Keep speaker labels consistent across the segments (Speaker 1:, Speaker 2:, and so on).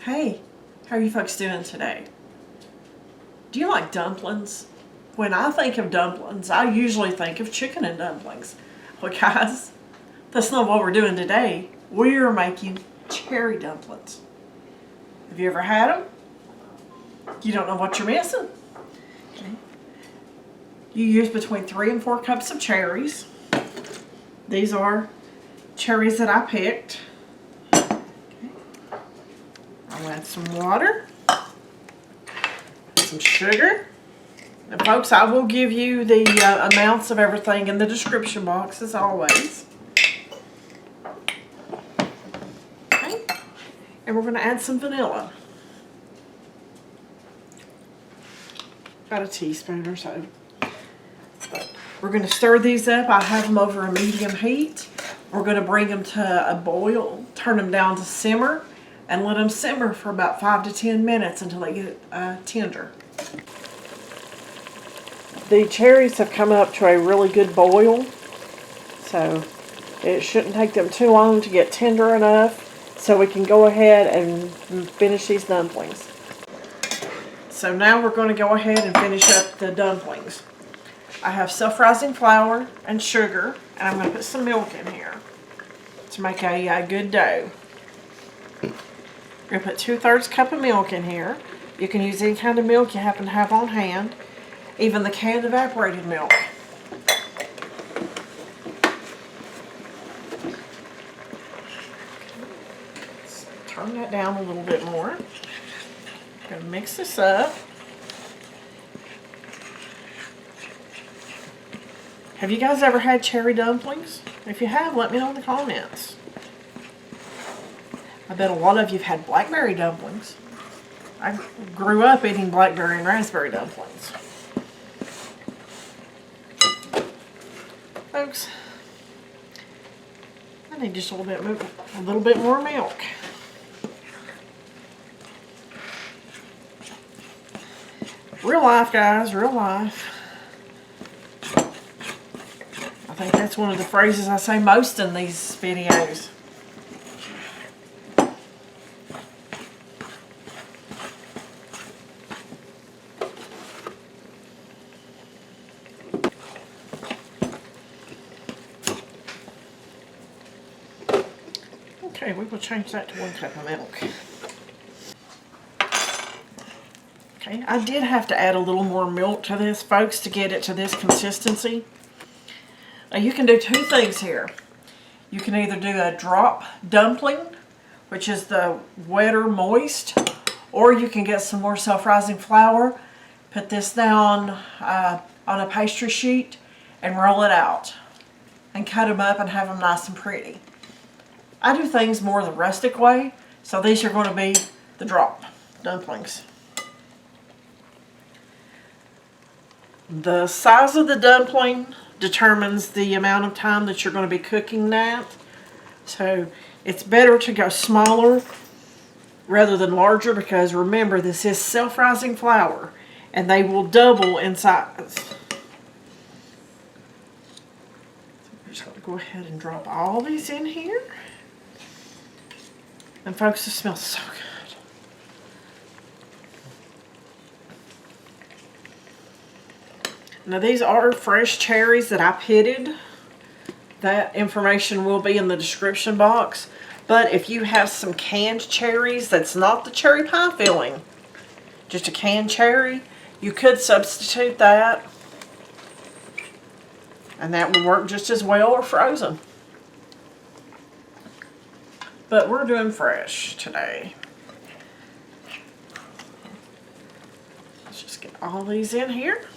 Speaker 1: Hey, how are you folks doing today? Do you like dumplings? When I think of dumplings, I usually think of chicken and dumplings. Well, guys, that's not what we're doing today. We are making cherry dumplings. Have you ever had them? You don't know what you're missing. Okay. You use between 3 and 4 cups of cherries. These are cherries that I picked. I'll add some water, some sugar. And folks, I will give you the amounts of everything in the description box as always. Okay. And we're going to add some vanilla. About a teaspoon or so. We're going to stir these up. I have them over a medium heat. We're going to bring them to a boil, turn them down to simmer, and let them simmer for about 5 to 10 minutes until they get tender. The cherries have come up to a really good boil, so it shouldn't take them too long to get tender enough so we can go ahead and finish these dumplings. So now we're going to go ahead and finish up the dumplings. I have self-rising flour and sugar, and I'm going to put some milk in here to make a good dough. We're going to put 2/3 cup of milk in here. You can use any kind of milk you happen to have on hand, even the canned evaporated milk. Let's turn that down a little bit more. Going to mix this up. Have you guys ever had cherry dumplings? If you have, let me know in the comments. I bet a lot of you have had blackberry dumplings. I grew up eating blackberry and raspberry dumplings. Folks, I need just a little bit more milk. Real life, guys, real life. I think that's one of the phrases I say most in these videos. Okay, we will change that to 1 cup of milk. Okay, I did have to add a little more milk to this, folks, to get it to this consistency. Now you can do 2 things here. You can either do a drop dumpling, which is the wetter, moist, or you can get some more self-rising flour, put this down on a pastry sheet, and roll it out, and cut them up and have them nice and pretty. I do things more the rustic way, so these are going to be the drop dumplings. The size of the dumpling determines the amount of time that you're going to be cooking that. So it's better to go smaller rather than larger, because remember, this is self-rising flour and they will double in size. So we're just going to go ahead and drop all these in here. And folks, this smells so good. Now these are fresh cherries that I pitted. That information will be in the description box. But if you have some canned cherries that's not the cherry pie filling, just a canned cherry, you could substitute that. And that would work just as well, or frozen. But we're doing fresh today. Let's just get all these in here.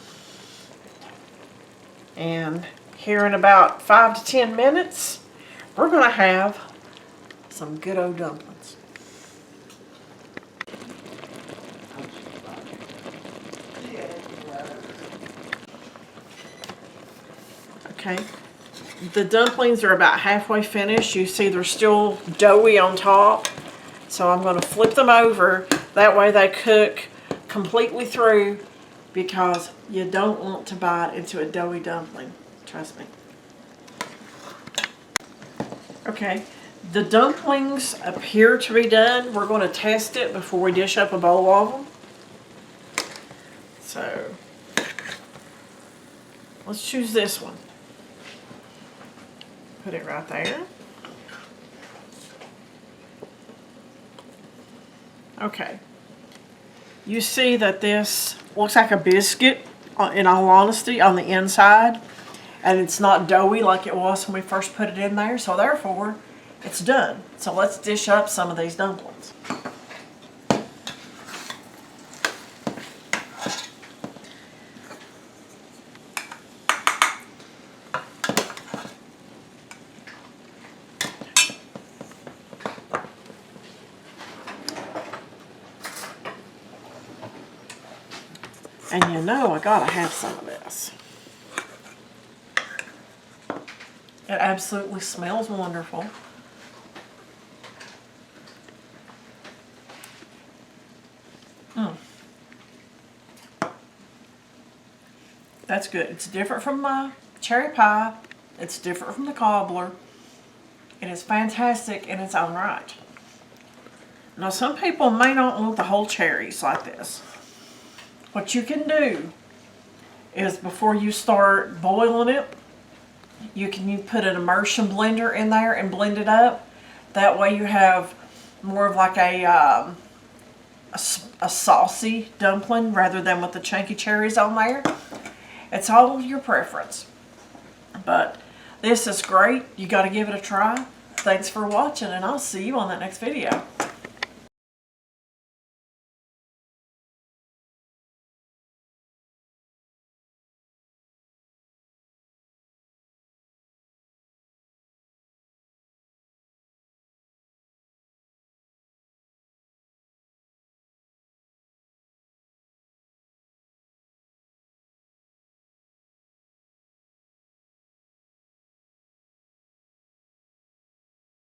Speaker 1: And here in about 5 to 10 minutes, we're going to have some good old dumplings. Okay. The dumplings are about halfway finished. You see they're still doughy on top. So I'm going to flip them over. That way they cook completely through, because you don't want to bite into a doughy dumpling. Trust me. Okay, The dumplings appear to be done. We're going to test it before we dish up a bowl of them. So, let's choose this one. Put it right there. Okay. You see that this looks like a biscuit, in all honesty, on the inside. And it's not doughy like it was when we first put it in there. So therefore, it's done. So let's dish up some of these dumplings. And you know I gotta have some of this. It absolutely smells wonderful. That's good. It's different from my cherry pie. It's different from the cobbler. It is fantastic in its own right. Now some people may not want the whole cherries like this. What you can do is before you start boiling it, you put an immersion blender in there and blend it up. That way you have more of like a saucy dumpling rather than with the chunky cherries on there. It's all your preference. But this is great. You got to give it a try. Thanks for watching, and I'll see you on that next video.